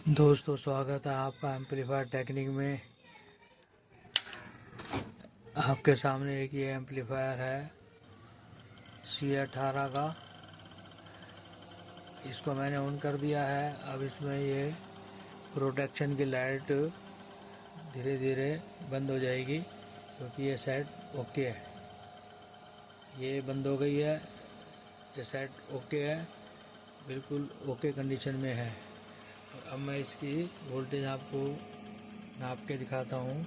दोस्तों, स्वागत है आपका एम्पलीफायर टेक्निक में। आपके सामने एक ये एम्पलीफायर है C18 का। इसको मैंने ऑन कर दिया है। अब इसमें ये प्रोटेक्शन की लाइट धीरे धीरे बंद हो जाएगी क्योंकि ये सेट ओके है। ये बंद हो गई है। ये सेट ओके है, बिल्कुल ओके कंडीशन में है। और अब मैं इसकी वोल्टेज आपको नाप के दिखाता हूँ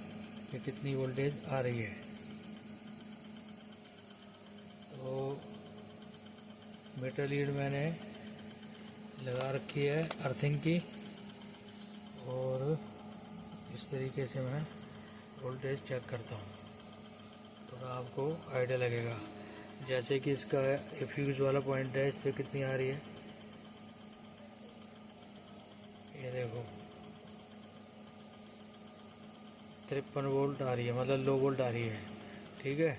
कि कितनी वोल्टेज आ रही है। तो मीटर लीड मैंने लगा रखी है अर्थिंग की, और इस तरीके से मैं वोल्टेज चेक करता हूँ तो आपको आइडिया लगेगा। जैसे कि इसका फ्यूज वाला पॉइंट है, इस पर कितनी आ रही है ये देखो, 53 वोल्ट आ रही है, मतलब लो वोल्ट आ रही है। ठीक है।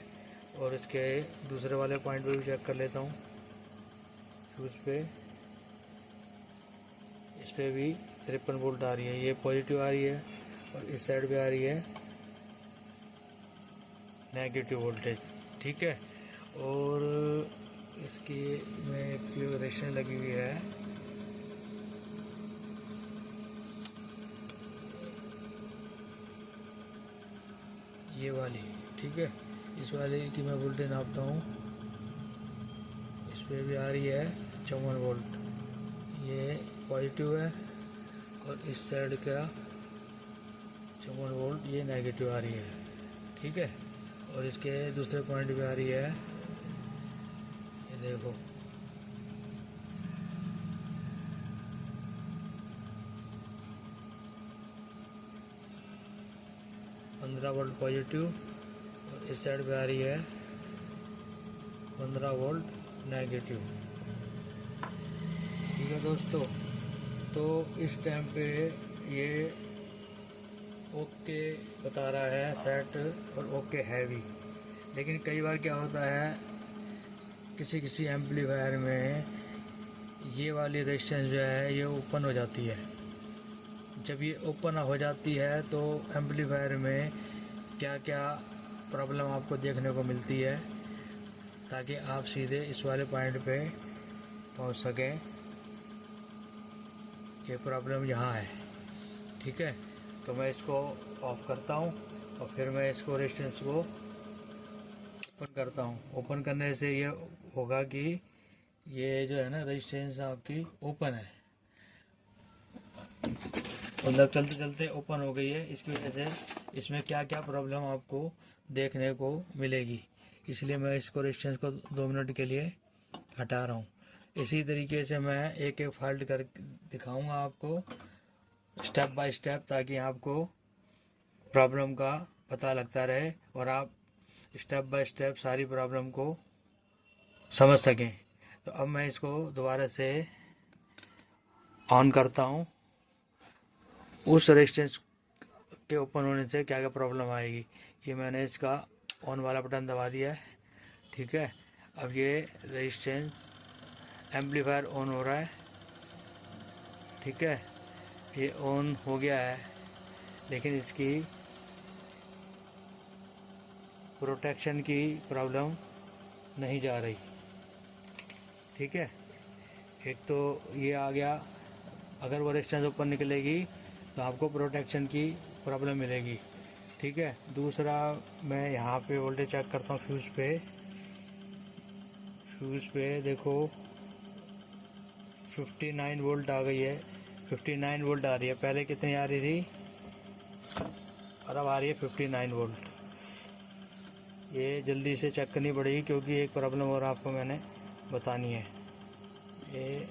और इसके दूसरे वाले पॉइंट पे भी चेक कर लेता हूँ। फ्यूज पे, इस पे भी 53 वोल्ट आ रही है, ये पॉजिटिव आ रही है। और इस साइड पे आ रही है नेगेटिव वोल्टेज। ठीक है। और इसकी में एक रेजिस्टेंस लगी हुई है, ये वाली। ठीक है। इस वाले की मैं वोल्टेज नापता हूँ। इस पे भी आ रही है 54 वोल्ट, ये पॉजिटिव है। और इस साइड का 54 वोल्ट ये नेगेटिव आ रही है। ठीक है। और इसके दूसरे पॉइंट पे आ रही है, ये देखो, पंद्रह वोल्ट पॉजिटिव। और इस साइड पे आ रही है 15 वोल्ट नेगेटिव। ठीक है दोस्तों, तो इस टाइम पे ये ओके बता रहा है सेट, और ओके है भी। लेकिन कई बार क्या होता है, किसी किसी एम्पलीफायर में ये वाली रेजिस्टेंस जो है ये ओपन हो जाती है। जब ये ओपन हो जाती है तो एम्पलीफायर में क्या क्या प्रॉब्लम आपको देखने को मिलती है, ताकि आप सीधे इस वाले पॉइंट पे पहुंच सकें। ये प्रॉब्लम यहाँ है। ठीक है। तो मैं इसको ऑफ करता हूँ और फिर मैं इसको रेजिस्टेंस को ओपन करता हूँ। ओपन करने से ये होगा कि ये जो है ना रेजिस्टेंस आपकी ओपन है, मतलब चलते चलते ओपन हो गई है। इसकी वजह से इसमें क्या क्या प्रॉब्लम आपको देखने को मिलेगी, इसलिए मैं इसको रेजिस्टेंस को 2 मिनट के लिए हटा रहा हूँ। इसी तरीके से मैं एक एक फॉल्ट कर दिखाऊंगा आपको स्टेप बाय स्टेप, ताकि आपको प्रॉब्लम का पता लगता रहे और आप स्टेप बाय स्टेप सारी प्रॉब्लम को समझ सकें। तो अब मैं इसको दोबारा से ऑन करता हूँ। उस रेजिस्टेंस के ओपन होने से क्या क्या प्रॉब्लम आएगी, ये मैंने इसका ऑन वाला बटन दबा दिया है। ठीक है। अब ये रेजिस्टेंस एम्पलीफायर ऑन हो रहा है। ठीक है। ये ऑन हो गया है, लेकिन इसकी प्रोटेक्शन की प्रॉब्लम नहीं जा रही। ठीक है। एक तो ये आ गया, अगर वो रेजिस्टेंस ऊपर निकलेगी तो आपको प्रोटेक्शन की प्रॉब्लम मिलेगी। ठीक है। दूसरा, मैं यहाँ पे वोल्टेज चेक करता हूँ फ्यूज़ पे। फ्यूज़ पे देखो 59 वोल्ट आ गई है, 59 वोल्ट आ रही है। पहले कितनी आ रही थी, और अब आ रही है 59 वोल्ट। ये जल्दी से चेक करनी पड़ेगी क्योंकि एक प्रॉब्लम और आपको मैंने बतानी है। ये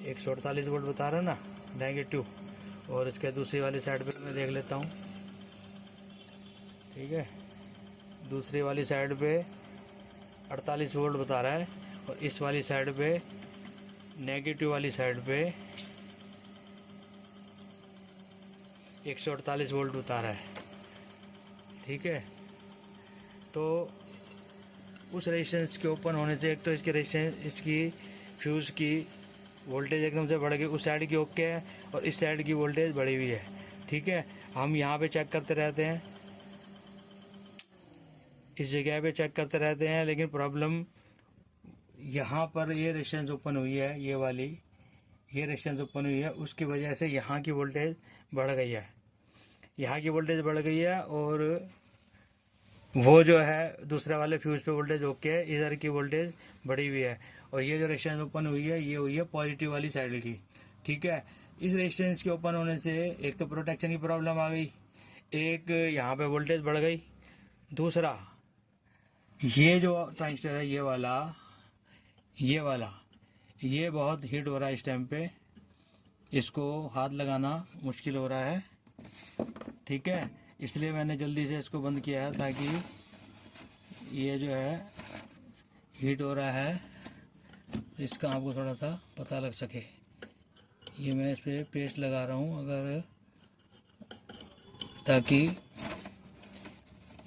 148 वोल्ट बता रहा है ना नेगेटिव, और इसके दूसरी वाली साइड पे मैं देख लेता हूँ। ठीक है। दूसरी वाली साइड पे 48 वोल्ट बता रहा है, और इस वाली साइड पे नेगेटिव वाली साइड पे 148 वोल्ट बता रहा है। ठीक है। तो उस रेजिस्टेंस के ओपन होने से एक तो इसकी रेजिस्टेंस, इसकी फ्यूज़ की वोल्टेज एकदम से बढ़ गई, उस साइड की ओके है और इस साइड की वोल्टेज बढ़ी हुई है। ठीक है, हम यहाँ पे चेक करते रहते हैं, इस जगह पे चेक करते रहते हैं, लेकिन प्रॉब्लम यहाँ पर ये रेजिस्टेंस ओपन हुई है, ये वाली ये रेजिस्टेंस ओपन हुई है, उसकी वजह से यहाँ की वोल्टेज बढ़ गई है, यहाँ की वोल्टेज बढ़ गई है और वो जो है दूसरे वाले फ्यूज पे वोल्टेज ओके है, इधर की वोल्टेज बढ़ी हुई है। और ये जो रेजिस्टेंस ओपन हुई है ये हुई है पॉजिटिव वाली साइड की। ठीक है, इस रेजिस्टेंस के ओपन होने से एक तो प्रोटेक्शन की प्रॉब्लम आ गई, एक यहाँ पे वोल्टेज बढ़ गई, दूसरा ये जो ट्रांजिस्टर है ये वाला ये बहुत हीट हो रहा है इस टाइम पे, इसको हाथ लगाना मुश्किल हो रहा है। ठीक है, इसलिए मैंने जल्दी से इसको बंद किया है ताकि ये जो है हीट हो रहा है इसका आपको थोड़ा सा पता लग सके। ये मैं इस पर पेस्ट लगा रहा हूँ अगर, ताकि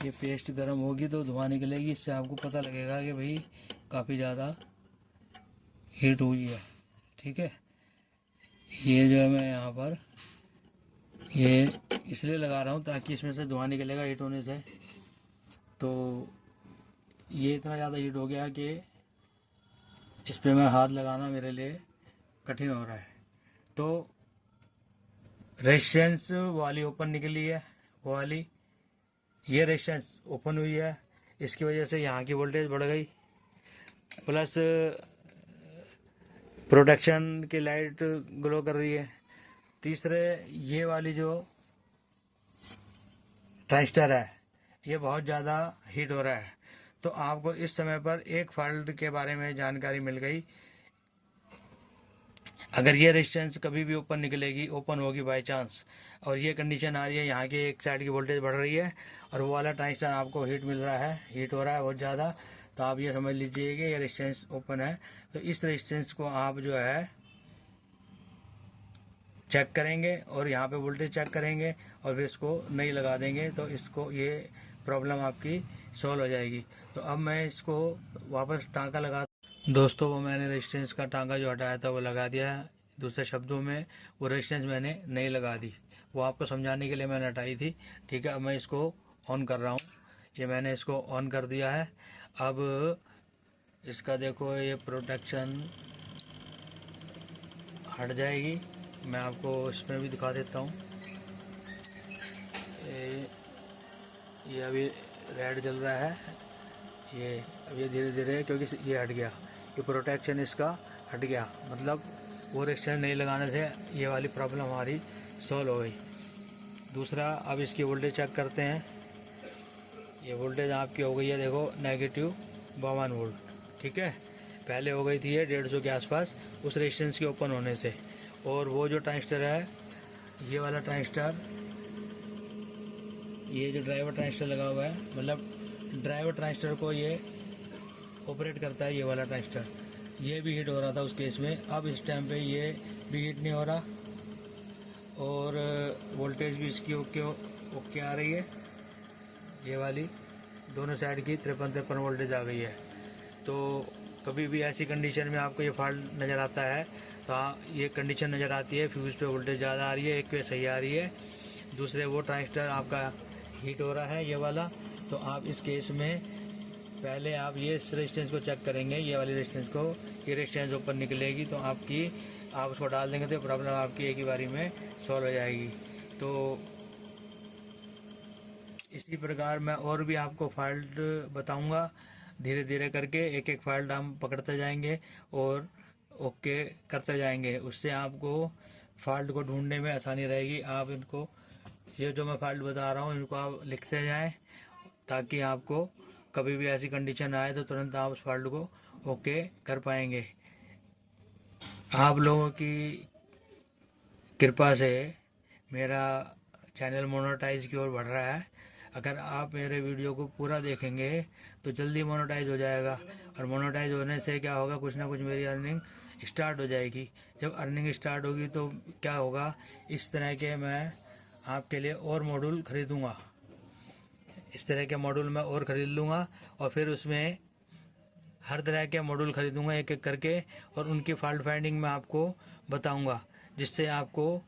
ये पेस्ट गर्म होगी तो धुआं निकलेगी, इससे आपको पता लगेगा कि भाई काफ़ी ज़्यादा हीट हुई है। ठीक है, ये जो है मैं यहाँ पर ये इसलिए लगा रहा हूँ ताकि इसमें से धुआं निकलेगा हीट होने से। तो ये इतना ज़्यादा हीट हो गया कि इस पर मैं हाथ लगाना मेरे लिए कठिन हो रहा है। तो रेजिस्टेंस वाली ओपन निकली है, वो वाली ये रेजिस्टेंस ओपन हुई है, इसकी वजह से यहाँ की वोल्टेज बढ़ गई, प्लस प्रोटेक्शन की लाइट ग्लो कर रही है। तीसरे ये वाली जो ट्रांजिस्टर है ये बहुत ज़्यादा हीट हो रहा है। तो आपको इस समय पर एक फॉल्ट के बारे में जानकारी मिल गई। अगर ये रेजिस्टेंस कभी भी ओपन निकलेगी, ओपन होगी बाय चांस, और ये कंडीशन आ रही है यहाँ की एक साइड की वोल्टेज बढ़ रही है और वो वाला ट्रांजिस्टर आपको हीट मिल रहा है, हीट हो रहा है बहुत ज़्यादा, तो आप ये समझ लीजिए कि ये रेजिस्टेंस ओपन है। तो इस रेजिस्टेंस को आप जो है चेक करेंगे और यहाँ पे वोल्टेज चेक करेंगे और फिर इसको नहीं लगा देंगे, तो इसको ये प्रॉब्लम आपकी सॉल्व हो जाएगी। तो अब मैं इसको वापस टांका लगा, दोस्तों वो मैंने रेजिस्टेंस का टांका जो हटाया था वो लगा दिया है। दूसरे शब्दों में वो रेजिस्टेंस मैंने नहीं लगा दी, वो आपको समझाने के लिए मैंने हटाई थी। ठीक है, अब मैं इसको ऑन कर रहा हूँ, ये मैंने इसको ऑन कर दिया है। अब इसका देखो ये प्रोटेक्शन हट जाएगी, मैं आपको इसमें भी दिखा देता हूँ। ये अभी रेड जल रहा है, ये अब ये धीरे धीरे, क्योंकि ये हट गया, ये प्रोटेक्शन इसका हट गया, मतलब वो रेजिस्टेंस नहीं लगाने से ये वाली प्रॉब्लम हमारी सॉल्व हो गई। दूसरा, अब इसकी वोल्टेज चेक करते हैं। ये वोल्टेज आपकी हो गई है देखो -52 वोल्ट। ठीक है, पहले हो गई थी ये 150 के आसपास उस रेजिस्टेंस के ओपन होने से। और वो जो ट्रांजिस्टर है ये वाला ट्रांजिस्टर, ये जो ड्राइवर ट्रांजिस्टर लगा हुआ है, मतलब ड्राइवर ट्रांजिस्टर को ये ऑपरेट करता है, ये वाला ट्रांजिस्टर, ये भी हीट हो रहा था उस केस में। अब इस टाइम पे ये भी हीट नहीं हो रहा और वोल्टेज भी इसकी ओके आ रही है, ये वाली दोनों साइड की 53 वोल्टेज आ गई है। तो कभी भी ऐसी कंडीशन में आपको ये फॉल्ट नज़र आता है तो ये कंडीशन नज़र आती है फ्यूज़ पे वोल्टेज ज़्यादा आ रही है, एक पे सही आ रही है, दूसरे वो ट्रांजिस्टर आपका हीट हो रहा है ये वाला। तो आप इस केस में पहले आप ये इस रेजिस्टेंस को चेक करेंगे, ये वाली रेजिस्टेंस को, ये रेजिस्टेंस ऊपर निकलेगी तो आप उसको डाल देंगे तो प्रॉब्लम आपकी एक ही बारी में सॉल्व हो जाएगी। तो इसी प्रकार मैं और भी आपको फॉल्ट बताऊंगा, धीरे धीरे करके एक एक फॉल्ट हम पकड़ते जाएंगे और ओके करते जाएंगे, उससे आपको फॉल्ट को ढूंढने में आसानी रहेगी। आप इनको, ये जो मैं फॉल्ट बता रहा हूँ इनको आप लिखते जाएं ताकि आपको कभी भी ऐसी कंडीशन आए तो तुरंत आप उस फॉल्ट को ओके कर पाएंगे। आप लोगों की कृपा से मेरा चैनल मोनेटाइज की ओर बढ़ रहा है। अगर आप मेरे वीडियो को पूरा देखेंगे तो जल्दी मोनेटाइज हो जाएगा, और मोनेटाइज होने से क्या होगा, कुछ ना कुछ मेरी अर्निंग स्टार्ट हो जाएगी। जब अर्निंग स्टार्ट होगी तो क्या होगा, इस तरह के मैं आपके लिए और मॉड्यूल खरीदूँगा, इस तरह के मॉड्यूल मैं और ख़रीद लूँगा और फिर उसमें हर तरह के मॉड्यूल खरीदूंगा एक एक करके, और उनकी फॉल्ट फाइंडिंग में आपको बताऊंगा, जिससे आपको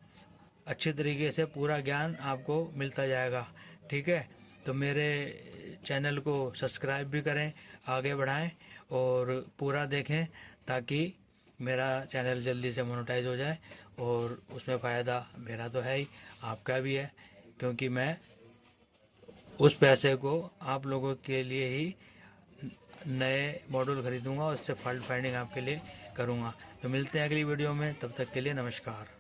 अच्छी तरीके से पूरा ज्ञान आपको मिलता जाएगा। ठीक है, तो मेरे चैनल को सब्सक्राइब भी करें, आगे बढ़ाएं और पूरा देखें, ताकि मेरा चैनल जल्दी से मोनेटाइज हो जाए, और उसमें फ़ायदा मेरा तो है ही, आपका भी है, क्योंकि मैं उस पैसे को आप लोगों के लिए ही नए मॉड्यूल खरीदूंगा और उससे फॉल्ट फाइंडिंग आपके लिए करूंगा। तो मिलते हैं अगली वीडियो में, तब तक के लिए नमस्कार।